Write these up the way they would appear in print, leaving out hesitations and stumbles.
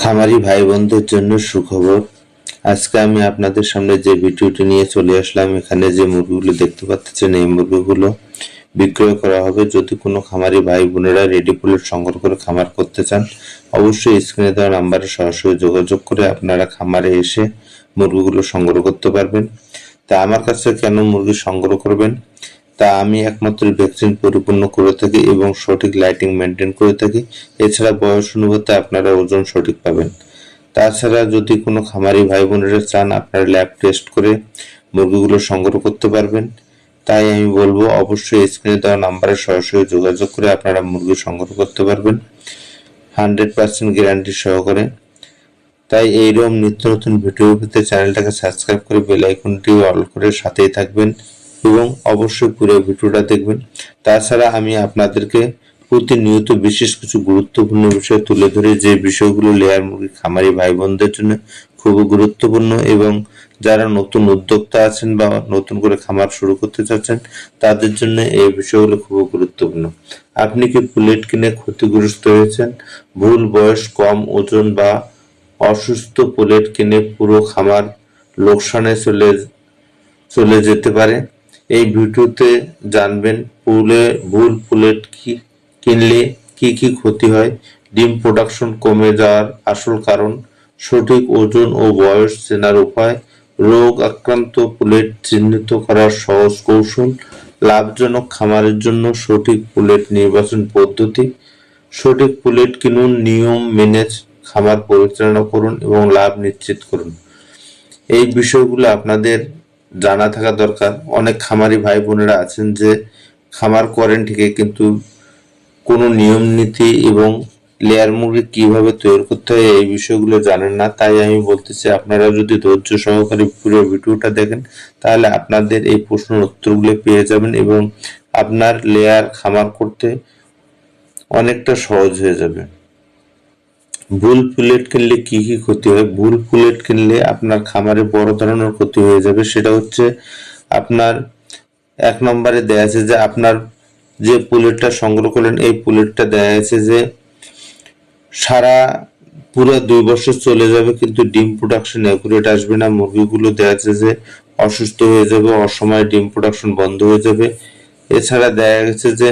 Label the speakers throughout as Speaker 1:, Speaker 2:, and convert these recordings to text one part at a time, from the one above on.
Speaker 1: খামারি ভাই বোনদের জন্য সুখবর। আজকে আমি আপনাদের সামনে যে ভিডিওটি নিয়ে চলে আসলাম, এখানে যে মুরগিগুলো দেখতে পাচ্ছেন এই মুরগিগুলো বিক্রয় করা হবে। যদি কোনো খামারি ভাই বোনেরা রেডি পুলেট সংগ্রহ করে খামার করতে চান, অবশ্যই স্ক্রিনে দেওয়া নাম্বারে সরাসরি যোগাযোগ করে আপনারা খামারে এসে মুরগিগুলো সংগ্রহ করতে পারবেন। তা আমার কাছে কেন মুরগি সংগ্রহ করবেন, তা আমি একমাত্র ভ্যাকসিন পরিপূর্ণ করে থাকি এবং সঠিক লাইটিং মেনটেন করে থাকি। এছাড়া বয়স অনুপাতে আপনারা ওজন সঠিক পাবেন। তাছাড়া যদি কোনো খামারি ভাই বোনেরা চান আপনারা ল্যাব টেস্ট করে মুরগিগুলো সংগ্রহ করতে পারবেন। তাই আমি বলবো অবশ্যই স্ক্রিনে দেওয়া নাম্বারে সরাসরি যোগাযোগ করে আপনারা মুরগি সংগ্রহ করতে পারবেন 100% গ্যারান্টি সহকারে। তাই এইরকম নিত্য নতুন ভিডিও পেতে চ্যানেলটাকে সাবস্ক্রাইব করে বেল আইকনটি অল করে সাথেই থাকবেন এবং অবশ্যই পুরো ভিডিওটা দেখবেন। তাছাড়া আমি আপনাদেরকে প্রতিনিয়ত বিশেষ কিছু গুরুত্বপূর্ণ বিষয় তুলে ধরে, যে বিষয়গুলো লেয়ার মুরগি খামারি ভাই বোনদের জন্য খুবই গুরুত্বপূর্ণ এবং যারা নতুন উদ্যোক্তা আছেন বা নতুন করে খামার শুরু করতে চাচ্ছেন তাদের জন্য এই বিষয়গুলো খুবই গুরুত্বপূর্ণ। আপনি কি পুলেট কিনে ক্ষতিগ্রস্ত হয়েছেন? ভুল বয়স, কম ওজন বা অসুস্থ পুলেট কিনে পুরো খামার লোকসানে চলে যেতে পারে। এই ভিডিওতে জানবেন ভুল পুলেট কিনলে কি কি ক্ষতি হয়, ডিম প্রোডাকশন কমে যাওয়ার আসল কারণ, সঠিক ওজন ও বয়স চেনার উপায়, রোগ আক্রান্ত পুলেট চিহ্নিত করার সহজ কৌশল, লাভজনক খামারের জন্য সঠিক পুলেট নির্বাচন পদ্ধতি। সঠিক পুলেট কিনুন, নিয়ম মেনে খামার পরিচালনা করুন এবং লাভ নিশ্চিত করুন। এই বিষয়গুলো আপনাদের জানা থাকা দরকার। অনেক খামারি ভাই বোনেরা আছেন যে খামার করেন ঠিকই, কিন্তু কোনো নিয়ম নীতি এবং লেয়ার মুরগি কিভাবে তৈরি করতে হয় এই বিষয়গুলো জানেন না। তাই আমি বলতেছি আপনারা যদি ধৈর্য সহকারে পুরো ভিডিওটা দেখেন তাহলে আপনাদের এই প্রশ্নের উত্তরগুলো পেয়ে যাবেন এবং আপনার লেয়ার খামার করতে অনেকটা সহজ হয়ে যাবে। ভুল পুলেট কিনলে কি কি ক্ষতি হয়? ভুল পুলেট কিনলে আপনার খামারে বড় ধরনের ক্ষতি হয়ে যাবে। সেটা হচ্ছে আপনার এক নম্বরে দেয়া আছে যে আপনার যে পুলেটটা সংগ্রহ করলেন এই পুলেটটা দেয়া আছে যে সারা পুরো 2 বছর চলে যাবে, কিন্তু ডিম প্রোডাকশন অ্যাকুরেট আসবে না। মুরগিগুলো দেয়া আছে যে অসুস্থ হয়ে যাবে, অসময়ে ডিম প্রোডাকশন বন্ধ হয়ে যাবে। এছাড়া দেখা গেছে যে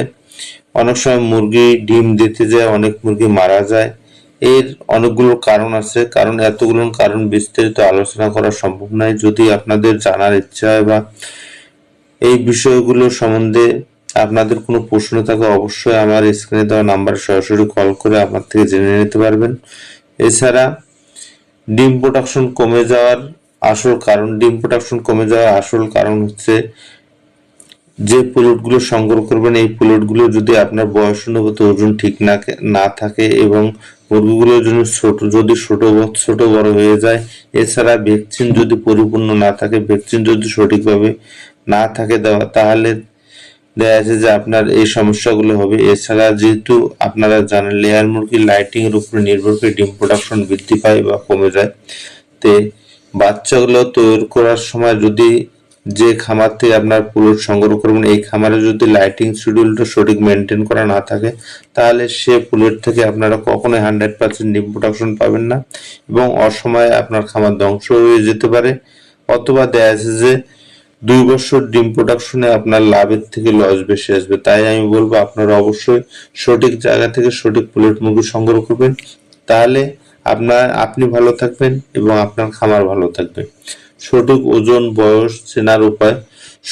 Speaker 1: অনেক সময় মুরগি ডিম দিতে যায় অনেক মুরগি মারা যায়। এর অনেকগুলো কারণ আছে, কারণ এতগুলো কারণ বিস্তারিত আলোচনা করা সম্ভব নয়। যদি আপনাদের জানার ইচ্ছা হয় বা এই বিষয়গুলো সম্বন্ধে আপনাদের কোনো প্রশ্ন থাকে অবশ্যই আমার স্ক্রিনে দেওয়া নাম্বারে সরাসরি কল করে আমার থেকে জেনে নিতে পারবেন। এছাড়া ডিম প্রোডাকশন কমে যাওয়ার আসল কারণ হচ্ছে যে পুলেটগুলো সংগ্রহ করবেন এই পুলেটগুলো যদি আপনার বয়স অনুপাতে ওজন ঠিক না থাকে এবং মুরগিগুলোর জন্য ছোট বড় হয়ে যায়। এছাড়া ভ্যাকসিন যদি পরিপূর্ণ না থাকে, ভ্যাকসিন যদি সঠিকভাবে না থাকে দেওয়া, তাহলে দেখা যাচ্ছে যে আপনার এই সমস্যাগুলো হবে। এছাড়া যেহেতু আপনারা জানেন লেয়ার মুরগি লাইটিং এর উপরে নির্ভর করে ডিম প্রোডাকশন বৃদ্ধি পায় বা কমে যায়। তে বাচ্চাগুলো তৈরি করার সময় যদি যে খামার থেকে আপনার পুলেট সংগ্রহ করবেন এই খামারে যদি লাইটিং শিডিউলটা সঠিক মেনটেন করা না থাকে তাহলে সে পুলেট থেকে আপনারা কখনোই 100% ডিম প্রোডাকশন পাবেন না এবং অসময়ে আপনার খামার ধ্বংস হয়ে যেতে পারে। অথবা দেখা যাচ্ছে যে 2 বছর ডিম প্রোডাকশনে আপনার লাভের থেকে লস বেশি আসবে। তাই আমি বলবো আপনারা অবশ্যই সঠিক জায়গা থেকে সঠিক পুলেট মুরগি সংগ্রহ করবেন, তাহলে আপনি ভালো থাকবেন এবং আপনার খামার ভালো থাকবে। সঠিক ওজন বয়স চেনার উপায়,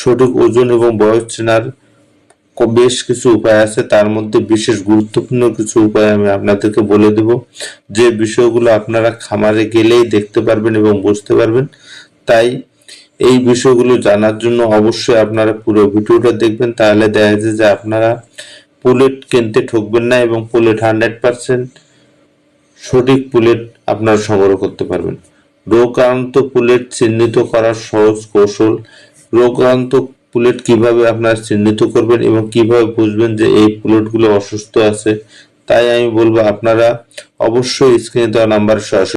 Speaker 1: সঠিক ওজন এবং বয়স চেনার বেশ কিছু উপায় আছে, তার মধ্যে বিশেষ গুরুত্বপূর্ণ কিছু উপায় আমি আপনাদেরকে বলে দেব, যে বিষয়গুলো আপনারা খামারে গেলেই দেখতে পারবেন এবং বুঝতে পারবেন। তাই এই বিষয়গুলো জানার জন্য অবশ্যই আপনারা পুরো ভিডিওটা দেখবেন, তাহলে দেখা যায় যে আপনারা পুলেট কিনতে ঠকবেন না এবং পুলেট 100% সঠিক পুলেট আপনারা সংগ্রহ করতে পারবেন। রোগাক্রান্ত পুলেট চিহ্নিত করার সহজ কৌশল, রোগাক্রান্ত পুলেট কিভাবে আপনারা চিহ্নিত করবেন এবং কিভাবে বুঝবেন যে এই পুলেটগুলো অসুস্থ আছে। তাই আমি বলবো আপনারা অবশ্যই স্ক্রিনে দেওয়া নাম্বার সরাসরি